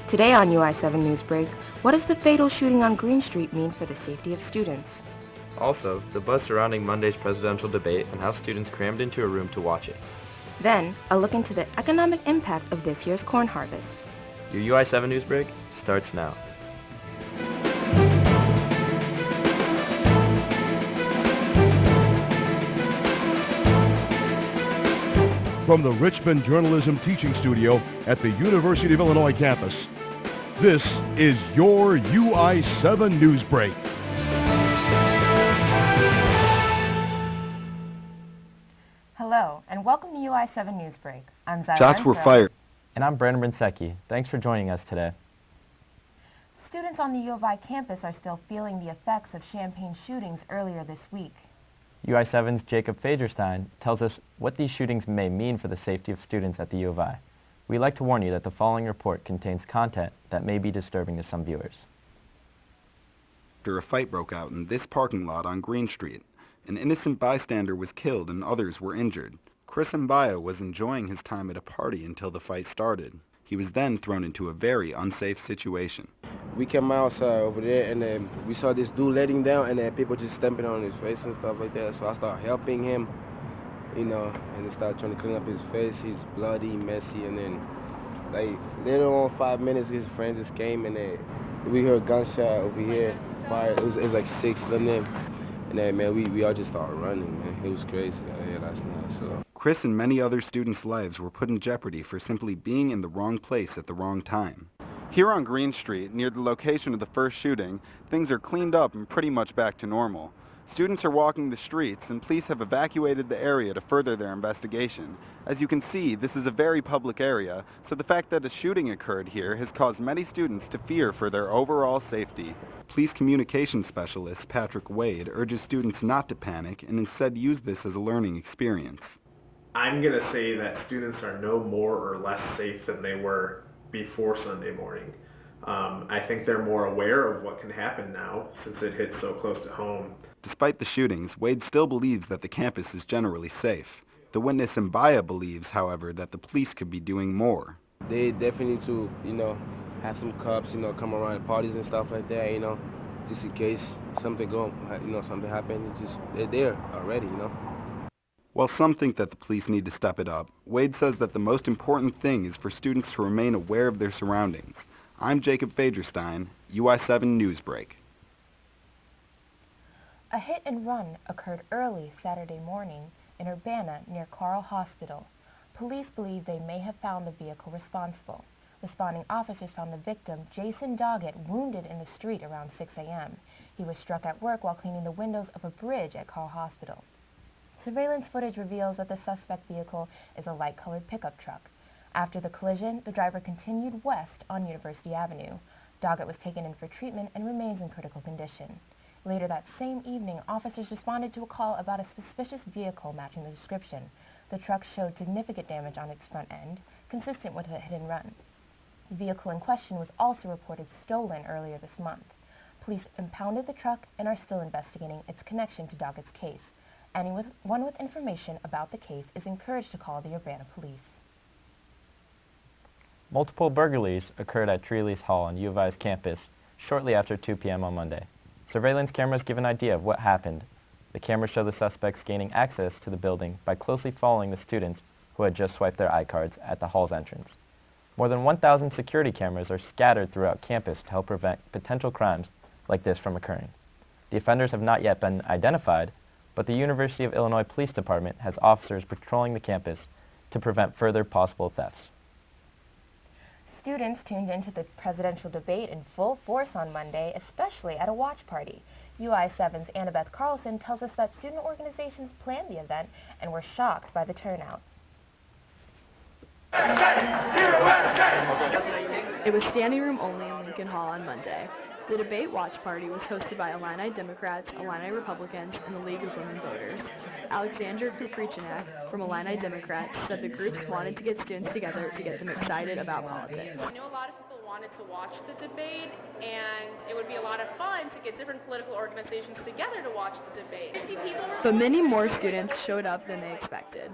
Today on UI7 Newsbreak, what does the fatal shooting on Green Street mean for the safety of students? Also, the buzz surrounding Monday's presidential debate and how students crammed into a room to watch it. Then, a look into the economic impact of this year's corn harvest. Your UI7 Newsbreak starts now. From the Richmond Journalism Teaching Studio at the University of Illinois campus, this is your UI7 Newsbreak. Hello, and welcome to UI7 Newsbreak. I'm Zyla Shots were Armstrong. fired. And I'm Brandon Brinsecki. Thanks for joining us today. Students on the U of I campus are still feeling the effects of Champaign shootings earlier this week. UI7's Jacob Fagerstein tells us what these shootings may mean for the safety of students at the U of I. We'd like to warn you that the following report contains content that may be disturbing to some viewers. After a fight broke out in this parking lot on Green Street, an innocent bystander was killed and others were injured. Chris Mbaya was enjoying his time at a party until the fight started. He was then thrown into a very unsafe situation. We came outside over there, and then we saw this dude letting down, and then people just stamping on his face and stuff like that. So I started helping him, and then started trying to clean up his face. He's bloody, messy, and then, like, later on 5 minutes, his friends just came, and then we heard a gunshot over here. Fire. It was like 6 of them, and then, man, we all just started running, man. It was crazy out here last night, so. Chris and many other students' lives were put in jeopardy for simply being in the wrong place at the wrong time. Here on Green Street, near the location of the first shooting, things are cleaned up and pretty much back to normal. Students are walking the streets, and police have evacuated the area to further their investigation. As you can see, this is a very public area, so the fact that a shooting occurred here has caused many students to fear for their overall safety. Police communications specialist Patrick Wade urges students not to panic and instead use this as a learning experience. I'm going to say that students are no more or less safe than they were before Sunday morning. I think they're more aware of what can happen now since it hit so close to home. Despite the shootings, Wade still believes that the campus is generally safe. The witness Mbaya believes, however, that the police could be doing more. They definitely need to, have some cops, come around parties and stuff like that, just in case something something happens. They're there already, While some think that the police need to step it up, Wade says that the most important thing is for students to remain aware of their surroundings. I'm Jacob Fagerstein, UI7 Newsbreak. A hit and run occurred early Saturday morning in Urbana near Carle Hospital. Police believe they may have found the vehicle responsible. Responding officers found the victim, Jason Doggett, wounded in the street around 6 a.m. He was struck at work while cleaning the windows of a bridge at Carle Hospital. Surveillance footage reveals that the suspect vehicle is a light-colored pickup truck. After the collision, the driver continued west on University Avenue. Doggett was taken in for treatment and remains in critical condition. Later that same evening, officers responded to a call about a suspicious vehicle matching the description. The truck showed significant damage on its front end, consistent with a hit and run. The vehicle in question was also reported stolen earlier this month. Police impounded the truck and are still investigating its connection to Doggett's case. Anyone with information about the case is encouraged to call the Urbana police. Multiple burglaries occurred at Treeley's Hall on U of I's campus shortly after 2 p.m. on Monday. Surveillance cameras give an idea of what happened. The cameras show the suspects gaining access to the building by closely following the students who had just swiped their iCards at the hall's entrance. More than 1,000 security cameras are scattered throughout campus to help prevent potential crimes like this from occurring. The offenders have not yet been identified, but the University of Illinois Police Department has officers patrolling the campus to prevent further possible thefts. Students tuned into the presidential debate in full force on Monday, especially at a watch party. UI7's Annabeth Carlson tells us that student organizations planned the event and were shocked by the turnout. It was standing room only in Lincoln Hall on Monday. The debate watch party was hosted by Illini Democrats, Illini Republicans, and the League of Women Voters. Alexandra Kuprichanak from Illini Democrats said the groups wanted to get students together to get them excited about politics. I know a lot of people wanted to watch the debate, and it would be a lot of fun to get different political organizations together to watch the debate. 50 people were... But many more students showed up than they expected.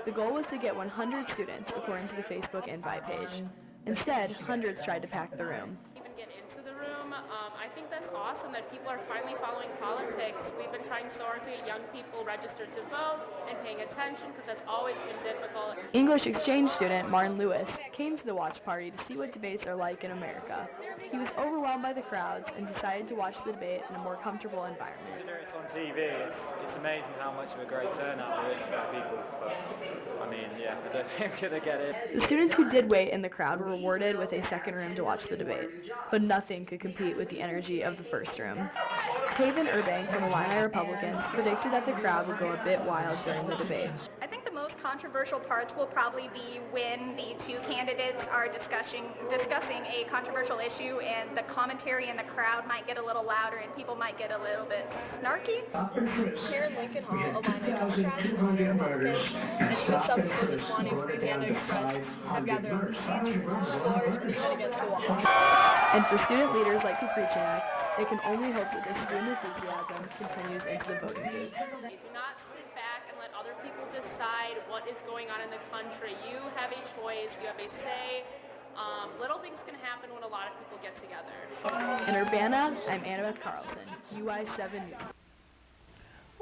The goal was to get 100 students, according to the Facebook invite page. Instead, hundreds tried to pack the room. Even get into the room. I think that's awesome that people are finally following politics. We've been trying so hard to get young people registered to vote and paying attention because that's always been difficult. English exchange student Martin Lewis came to the watch party to see what debates are like in America. He was overwhelmed by the crowds and decided to watch the debate in a more comfortable environment. Consider it's on TV, it's amazing how much of a great turnout there is for people, but I mean, yeah, I don't think I'm going to get it. The students who did wait in the crowd were rewarded with a second room to watch the debate, but nothing could compete with the energy of the first room. Taven Urbank from Illini Republicans predicted that the crowd would go a bit wild during the debate. I think the most controversial parts will probably be when the two candidates are discussing a controversial issue and the commentary in the crowd might get a little louder and people might get a little bit snarky. Here in Lincoln Hall, Illini Democrats and Illini Republicans, and even some people just wanting free Panda Express, have gathered on streets, floors, and even against the wall. And for student leaders like Kuprichak, they can only hope that this student enthusiasm continues into the voting booth. Do not sit back and let other people decide what is going on in the country. You have a choice. You have a say. Little things can happen when a lot of people get together. In Urbana, I'm Annabeth Carlson, UI7 News.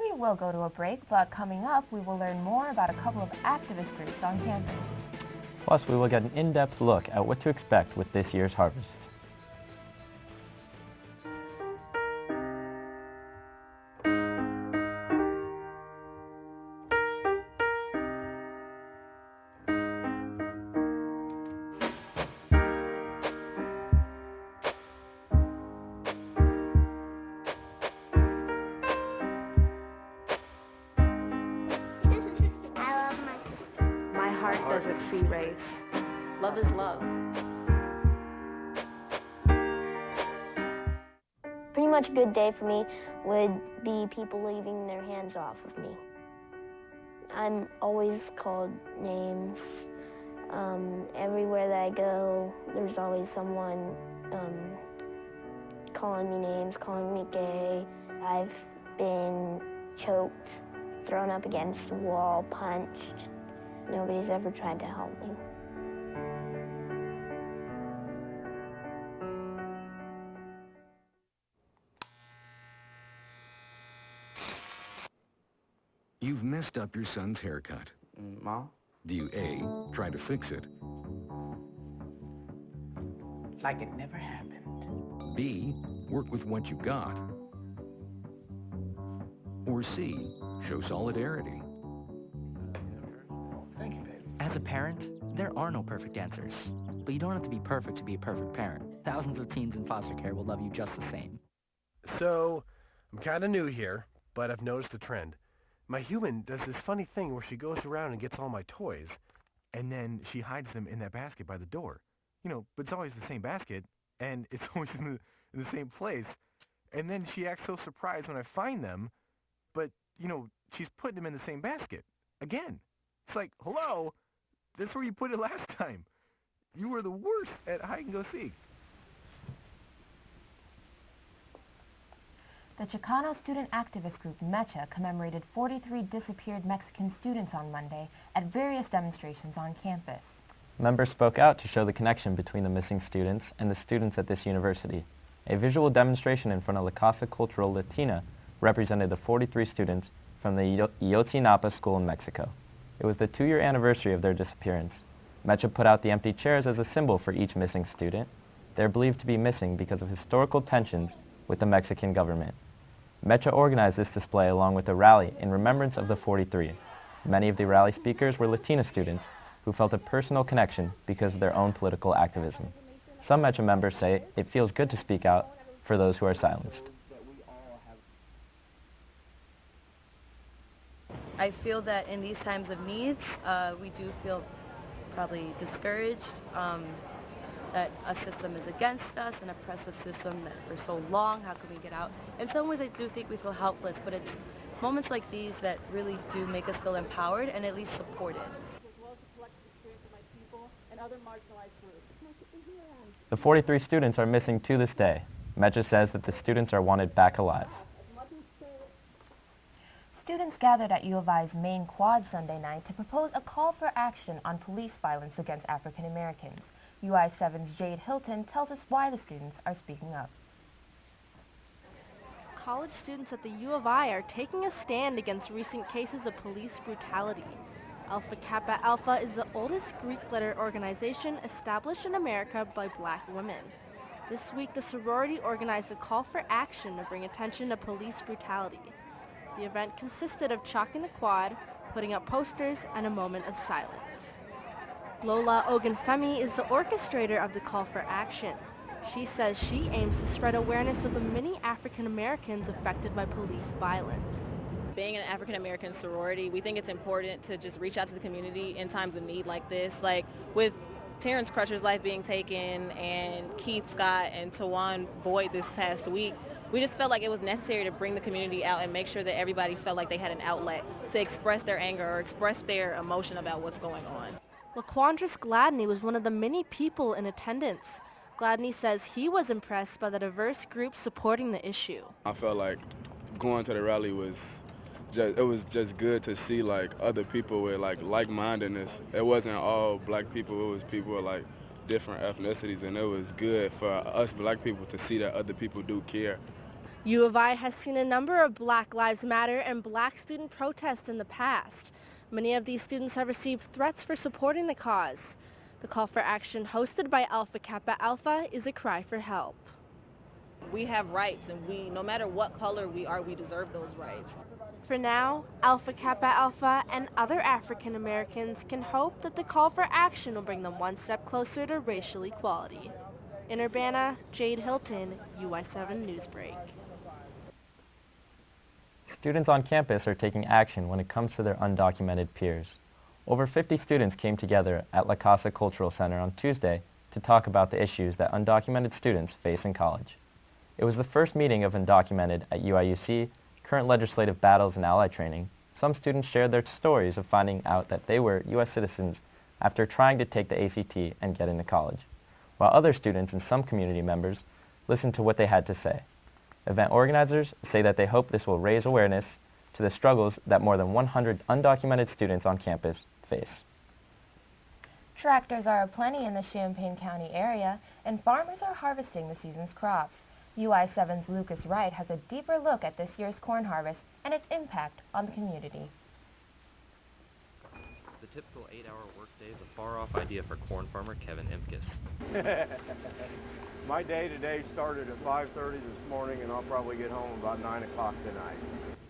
We will go to a break, but coming up, we will learn more about a couple of activist groups on campus. Plus, we will get an in-depth look at what to expect with this year's harvest. My heart doesn't see race. Love is love. Pretty much a good day for me would be people leaving their hands off of me. I'm always called names. Everywhere that I go, there's always someone calling me names, calling me gay. I've been choked, thrown up against the wall, punched. Nobody's ever tried to help me. You've messed up your son's haircut. Mom? Do you A, try to fix it, Like it never happened. B, work with what you got, or C, show solidarity? Thank you, baby. As a parent, there are no perfect answers. But you don't have to be perfect to be a perfect parent. Thousands of teens in foster care will love you just the same. So, I'm kind of new here, but I've noticed a trend. My human does this funny thing where she goes around and gets all my toys, and then she hides them in that basket by the door. You know, but it's always the same basket, and it's always in the same place. And then she acts so surprised when I find them, but, you know, she's putting them in the same basket. Again. It's like, hello? That's where you put it last time. You were the worst at hide and go seek. The Chicano student activist group MECHA commemorated 43 disappeared Mexican students on Monday at various demonstrations on campus. Members spoke out to show the connection between the missing students and the students at this university. A visual demonstration in front of La Casa Cultural Latina represented the 43 students from the Ayotzinapa school in Mexico. It was the 2-year anniversary of their disappearance. MECHA put out the empty chairs as a symbol for each missing student. They are believed to be missing because of historical tensions with the Mexican government. MECHA organized this display along with a rally in remembrance of the 43. Many of the rally speakers were Latina students who felt a personal connection because of their own political activism. Some MECHA members say it feels good to speak out for those who are silenced. I feel that in these times of needs, we do feel probably discouraged, that a system is against us, an oppressive system that for so long, how can we get out? In some ways I do think we feel helpless, but it's moments like these that really do make us feel empowered and at least supported. The 43 students are missing to this day. MECHA says that the students are wanted back alive. Students gathered at U of I's main quad Sunday night to propose a call for action on police violence against African Americans. UI7's Jade Hilton tells us why the students are speaking up. College students at the U of I are taking a stand against recent cases of police brutality. Alpha Kappa Alpha is the oldest Greek letter organization established in America by black women. This week, the sorority organized a call for action to bring attention to police brutality. The event consisted of chalking the quad, putting up posters, and a moment of silence. Lola Ogunfemi is the orchestrator of the call for action. She says she aims to spread awareness of the many African Americans affected by police violence. Being an African American sorority, we think it's important to just reach out to the community in times of need like this. Like with Terrence Crutcher's life being taken and Keith Scott and Tawan Boyd this past week, we just felt like it was necessary to bring the community out and make sure that everybody felt like they had an outlet to express their anger or express their emotion about what's going on. LaQuandris Gladney was one of the many people in attendance. Gladney says he was impressed by the diverse group supporting the issue. I felt like going to the rally was just good to see like other people with like-mindedness. It wasn't all black people, it was people with like different ethnicities, and it was good for us black people to see that other people do care. U of I has seen a number of Black Lives Matter and black student protests in the past. Many of these students have received threats for supporting the cause. The call for action hosted by Alpha Kappa Alpha is a cry for help. We have rights, and no matter what color we are, we deserve those rights. For now, Alpha Kappa Alpha and other African Americans can hope that the call for action will bring them one step closer to racial equality. In Urbana, Jade Hilton, UI7 Newsbreak. Students on campus are taking action when it comes to their undocumented peers. Over 50 students came together at La Casa Cultural Center on Tuesday to talk about the issues that undocumented students face in college. It was the first meeting of undocumented at UIUC, current legislative battles and ally training. Some students shared their stories of finding out that they were U.S. citizens after trying to take the ACT and get into college, while other students and some community members listened to what they had to say. Event organizers say that they hope this will raise awareness to the struggles that more than 100 undocumented students on campus face. Tractors are aplenty in the Champaign County area, and farmers are harvesting the season's crops. UI7's Lucas Wright has a deeper look at this year's corn harvest and its impact on the community. The typical 8-hour workday is a far-off idea for corn farmer Kevin Imkes. My day today started at 5:30 this morning, and I'll probably get home about 9 o'clock tonight.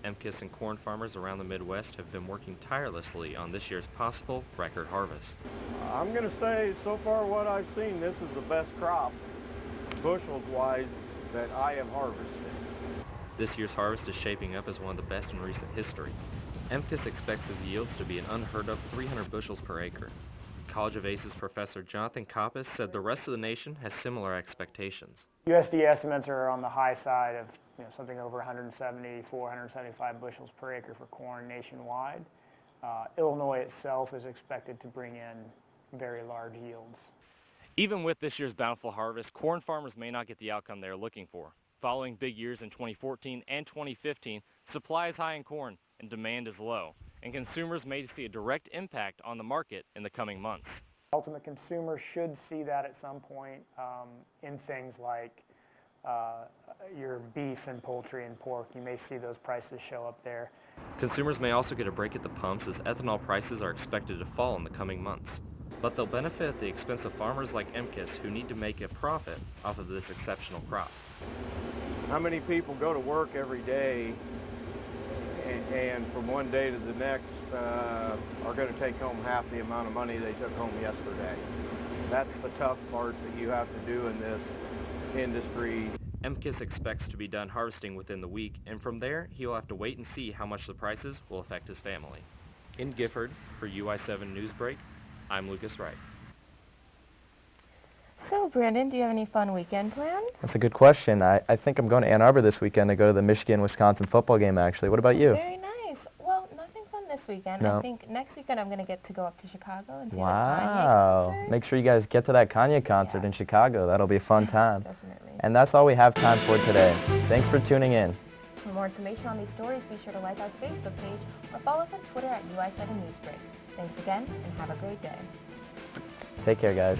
Imkes and corn farmers around the Midwest have been working tirelessly on this year's possible record harvest. I'm going to say, so far what I've seen, this is the best crop, bushels-wise, that I have harvested. This year's harvest is shaping up as one of the best in recent history. Imkes expects his yields to be an unheard-of 300 bushels per acre. College of Aces professor Jonathan Koppas said the rest of the nation has similar expectations. USDA estimates are on the high side of something over 174, 175 bushels per acre for corn nationwide. Illinois itself is expected to bring in very large yields. Even with this year's bountiful harvest, corn farmers may not get the outcome they are looking for. Following big years in 2014 and 2015, supply is high in corn and demand is low, and consumers may see a direct impact on the market in the coming months. Ultimate consumer should see that at some point in things like your beef and poultry and pork. You may see those prices show up there. Consumers may also get a break at the pumps as ethanol prices are expected to fall in the coming months. But they'll benefit at the expense of farmers like Imkes who need to make a profit off of this exceptional crop. How many people go to work every day and from one day to the next are going to take home half the amount of money they took home yesterday? That's the tough part that you have to do in this industry. Imkes expects to be done harvesting within the week, and from there he will have to wait and see how much the prices will affect his family. In Gifford, for UI7 Newsbreak, I'm Lucas Wright. So, Brandon, do you have any fun weekend plans? That's a good question. I think I'm going to Ann Arbor this weekend to go to the Michigan-Wisconsin football game, actually. What about you? Very nice. Well, nothing fun this weekend. No. I think next weekend I'm going to get to go up to Chicago and see the Kanye Wow. concert. Make sure you guys get to that Kanye concert in Chicago. That'll be a fun time. Definitely. And that's all we have time for today. Thanks for tuning in. For more information on these stories, be sure to like our Facebook page or follow us on Twitter at UI7 Newsbreak. Thanks again, and have a great day. Take care, guys.